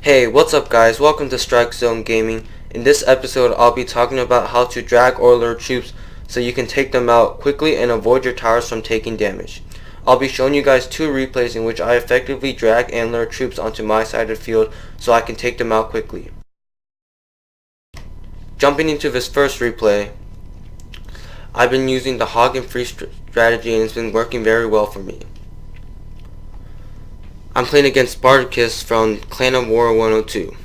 Hey, what's up guys? Welcome to Strike Zone Gaming. In this episode, I'll be talking about how to drag or lure troops so you can take them out quickly and avoid your towers from taking damage. I'll be showing you guys two replays in which I effectively drag and lure troops onto my side of the field so I can take them out quickly. Jumping into this first replay, I've been using the hog and free strategy and it's been working very well for me. I'm playing against Spartacus from Clan of War 102.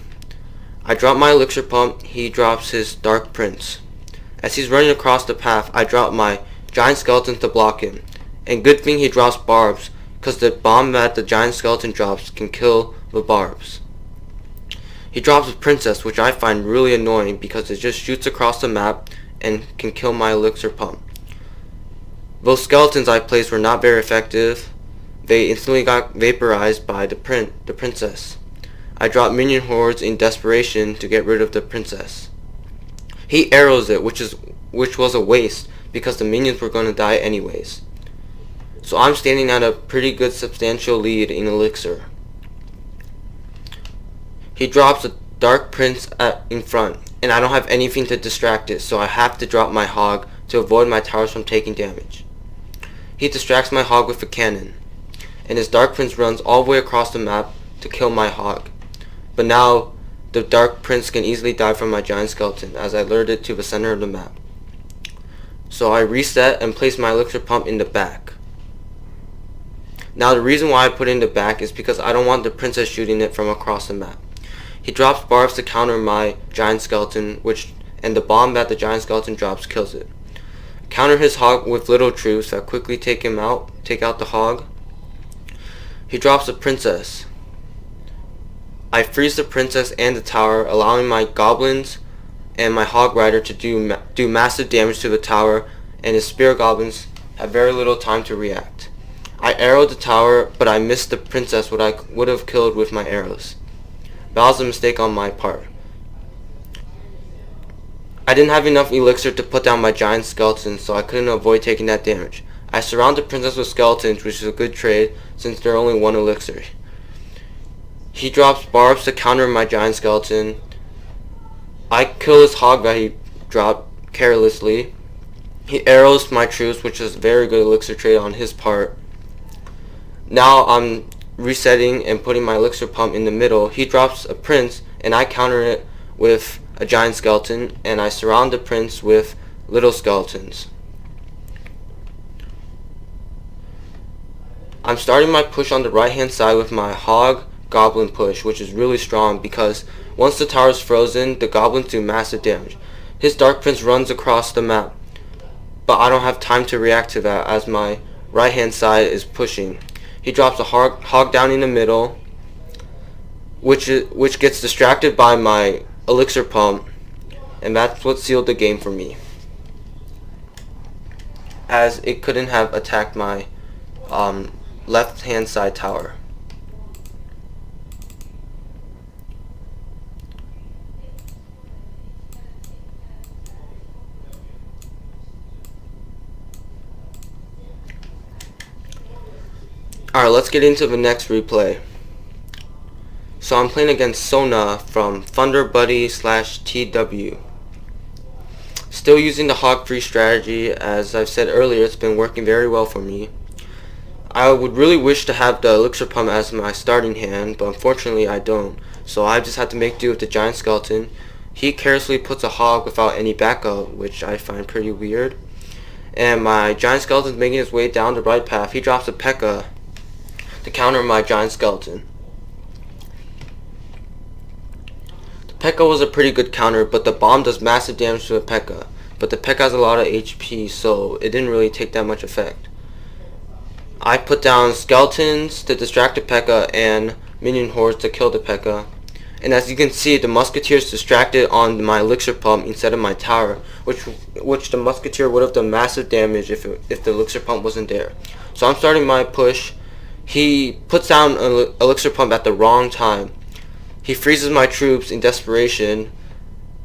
I drop my elixir pump, he drops his Dark Prince. As he's running across the path, I drop my giant skeleton to block him. And good thing he drops barbs, cause the bomb that the giant skeleton drops can kill the barbs. He drops a princess, which I find really annoying because it just shoots across the map and can kill my elixir pump. Those skeletons I placed were not very effective. They instantly got vaporized by the princess. I dropped minion hordes in desperation to get rid of the princess. He arrows it, which was a waste because the minions were going to die anyways. So I'm standing at a pretty good substantial lead in elixir. He drops a Dark Prince in front, and I don't have anything to distract it, so I have to drop my hog to avoid my towers from taking damage. He distracts my hog with a cannon, and his Dark Prince runs all the way across the map to kill my hog. But now, the Dark Prince can easily die from my giant skeleton as I lured it to the center of the map. So I reset and place my elixir pump in the back. Now the reason why I put it in the back is because I don't want the princess shooting it from across the map. He drops barbs to counter my giant skeleton, and the bomb that the giant skeleton drops kills it. Counter his hog with little troops that quickly take out the hog. He drops a princess. I freeze the princess and the tower, allowing my goblins and my hog rider to do massive damage to the tower, and his spear goblins have very little time to react. I arrowed the tower, but I missed the princess, what I would have killed with my arrows. That was a mistake on my part. I didn't have enough elixir to put down my giant skeleton, so I couldn't avoid taking that damage. I surround the princess with skeletons, which is a good trade since they're only one elixir. He drops barbs to counter my giant skeleton. I kill his hog that he dropped carelessly. He arrows my troops, which is a very good elixir trade on his part. Now I'm resetting and putting my elixir pump in the middle. He drops a prince, and I counter it with a giant skeleton, and I surround the prince with little skeletons. I'm starting my push on the right hand side with my hog goblin push, which is really strong because once the tower is frozen, the goblins do massive damage. His Dark Prince runs across the map, but I don't have time to react to that as my right hand side is pushing. He drops a hog down in the middle, which gets distracted by my elixir pump, and that's what sealed the game for me, as it couldn't have attacked my left hand side tower. Alright, let's get into the next replay. So I'm playing against Sona from Thunder Buddy /TW. Still using the hog free strategy. As I've said earlier, it's been working very well for me. I would really wish to have the elixir pump as my starting hand, but unfortunately I don't. So I just have to make do with the giant skeleton. He carelessly puts a hog without any backup, which I find pretty weird. And my giant skeleton's making his way down the right path. He drops a P.E.K.K.A. to counter my giant skeleton. The P.E.K.K.A. was a pretty good counter, but the bomb does massive damage to the P.E.K.K.A. But the P.E.K.K.A. has a lot of HP, so it didn't really take that much effect. I put down skeletons to distract the P.E.K.K.A. and minion hordes to kill the P.E.K.K.A. And as you can see, the musketeers distracted on my elixir pump instead of my tower, which the musketeer would have done massive damage if the elixir pump wasn't there. So I'm starting my push. He puts down an elixir pump at the wrong time. He freezes my troops in desperation,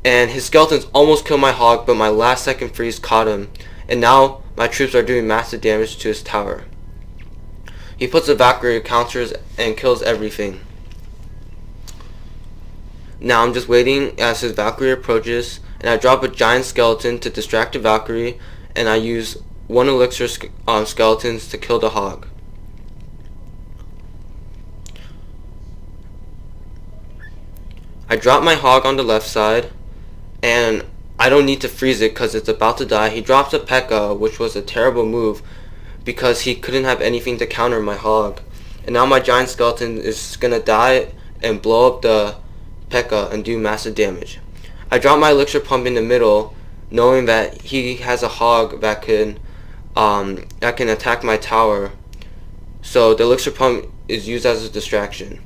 and his skeletons almost kill my hog, but my last second freeze caught him, and now my troops are doing massive damage to his tower. He puts a Valkyrie, counters, and kills everything. Now I'm just waiting as his Valkyrie approaches, and I drop a giant skeleton to distract the Valkyrie, and I use one elixir skeletons to kill the hog. I drop my hog on the left side, and I don't need to freeze it because it's about to die. He drops a P.E.K.K.A, which was a terrible move because he couldn't have anything to counter my hog. And now my giant skeleton is gonna die and blow up the P.E.K.K.A and do massive damage. I drop my elixir pump in the middle, knowing that he has a hog that can attack my tower. So the elixir pump is used as a distraction.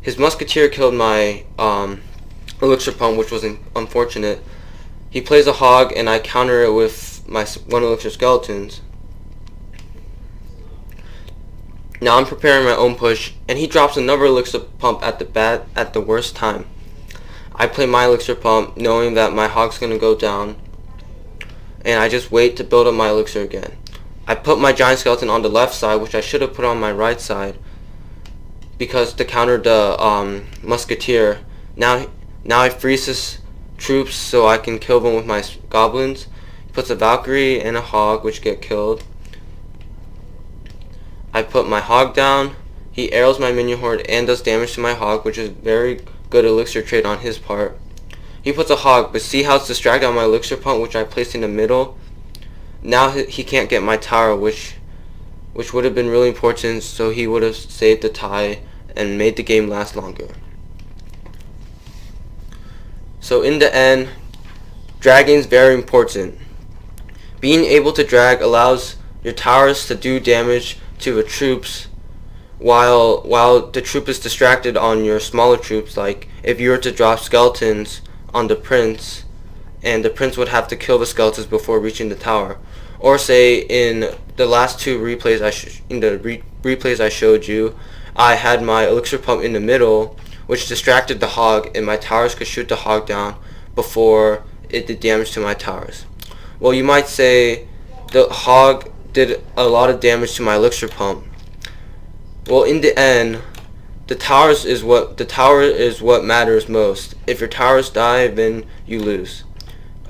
His musketeer killed my elixir pump, which was unfortunate. He plays a hog, and I counter it with my one elixir skeletons. Now I'm preparing my own push, and he drops another elixir pump at the worst time. I play my elixir pump, knowing that my hog's gonna go down, and I just wait to build up my elixir again. I put my giant skeleton on the left side, which I should have put on my right side, because to counter the musketeer. Now I freeze his troops so I can kill them with my goblins. He puts a Valkyrie and a hog, which get killed. I put my hog down. He arrows my minion horde and does damage to my hog, which is very good elixir trade on his part. He puts a hog, but see how it's distracted on my elixir pump, which I placed in the middle? Now he can't get my tower, which would have been really important, so he would have saved the tie and made the game last longer. So in the end, dragging is very important. Being able to drag allows your towers to do damage to the troops while the troop is distracted on your smaller troops. Like if you were to drop skeletons on the prince, and the prince would have to kill the skeletons before reaching the tower. Or say in the last two replays replays I showed you, I had my elixir pump in the middle, which distracted the hog, and my towers could shoot the hog down before it did damage to my towers. Well, you might say the hog did a lot of damage to my elixir pump. Well, in the end, the tower is what matters most. If your towers die, then you lose.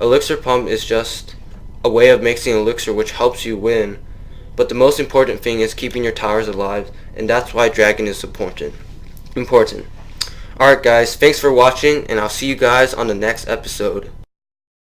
Elixir pump is just a way of mixing elixir, which helps you win. But the most important thing is keeping your towers alive, and that's why dragon is important. Alright guys, thanks for watching, and I'll see you guys on the next episode.